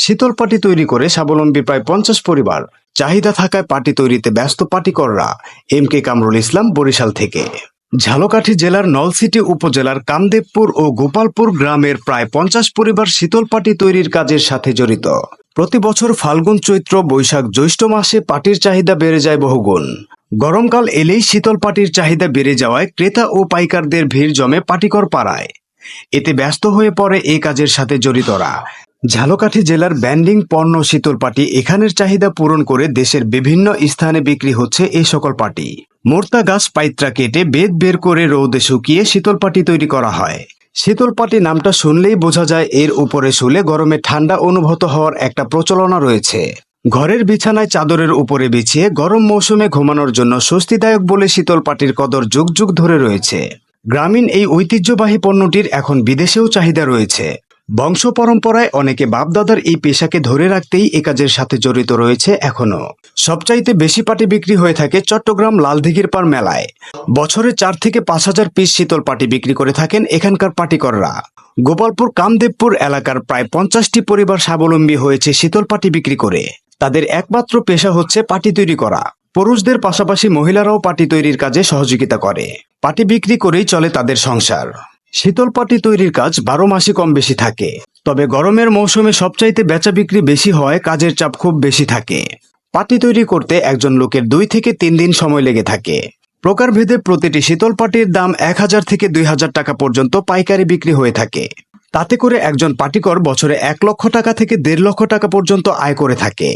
শীতল পাটি তৈরি করে স্বাবলম্বী প্রায় 50 পরিবার। চাহিদা থাকায় পাটি তৈরিতে ব্যস্ত পাটিকররা। এম কে কামরুল ইসলাম, বরিশাল থেকে। ঝালকাঠি জেলার নলছিটি উপজেলার কামদেবপুর ও গোপালপুর গ্রামের প্রায় 50 পরিবার শীতল পাটি তৈরির কাজের সাথে জড়িত। প্রতি বছর ফাল্গুন, চৈত্র, বৈশাখ, জ্যৈষ্ঠ মাসে পাটির চাহিদা বেড়ে যায় বহুগুণ। গরমকাল এলেই শীতল পাটির চাহিদা বেড়ে যাওয়ায় ক্রেতা ও পাইকারদের ভিড় জমে পাটিকর পাড়ায়। এতে ব্যস্ত হয়ে পড়ে এই কাজের সাথে জড়িতরা। ঝালকাঠি জেলার ব্যান্ডিং পণ্য শীতল পাটি এখানের চাহিদা পূরণ করে দেশের বিভিন্ন স্থানে বিক্রি হচ্ছে এই সকল পাটি। মোর্তা গাছ পাইত্রা কেটে বেত বের করে রৌদে শুকিয়ে শীতল পাটি তৈরি করা হয়। শীতল পাটি নামটা শুনলেই বোঝা যায় এর উপরে শুলে গরমে ঠান্ডা অনুভূত হওয়ার একটা প্রচলনা রয়েছে। ঘরের বিছানায় চাদরের উপরে বিছিয়ে গরম মৌসুমে ঘুমানোর জন্য স্বস্তিদায়ক বলে শীতল পাটির কদর যুগ যুগ ধরে রয়েছে। গ্রামীণ এই ঐতিহ্যবাহী পণ্যটির এখন বিদেশেও চাহিদা রয়েছে। বংশ পরম্পরায় অনেকে বাপদাদার এই পেশাকে ধরে রাখতেই এ কাজের সাথে জড়িত রয়েছে এখনো। সবচাইতে বেশি পাটি বিক্রি হয়ে থাকে চট্টগ্রাম লালদিঘির পাড় মেলায়। বছরে 4 থেকে 5 হাজার পিস শীতল পাটি বিক্রি করে থাকেন এখানকার পাটিকররা। গোপালপুর কামদেবপুর এলাকার প্রায় 50টি পরিবার স্বাবলম্বী হয়েছে শীতল পাটি বিক্রি করে। তাদের একমাত্র পেশা হচ্ছে পাটি তৈরি করা। পুরুষদের পাশাপাশি মহিলারাও পাটি তৈরির কাজে সহযোগিতা করে। পাটি বিক্রি করেই চলে তাদের সংসার। শীতল পাটি তৈরির কাজ 12 মাসই কম বেশি থাকে। তবে গরমের মৌসুমে সবচাইতে বেচা বিক্রি বেশি হয়, কাজের চাপ খুব বেশি থাকে। পাটি তৈরি করতে একজন লোকের 2 থেকে 3 দিন সময় লেগে থাকে। প্রকারভেদে প্রতিটি শীতল পাটির দাম 1000 থেকে 2000 টাকা পর্যন্ত পাইকারি বিক্রি হয়ে থাকে। তাতে করে একজন পাটিকর বছরে 1 লক্ষ টাকা থেকে 1.5 লক্ষ টাকা পর্যন্ত আয় করে থাকে।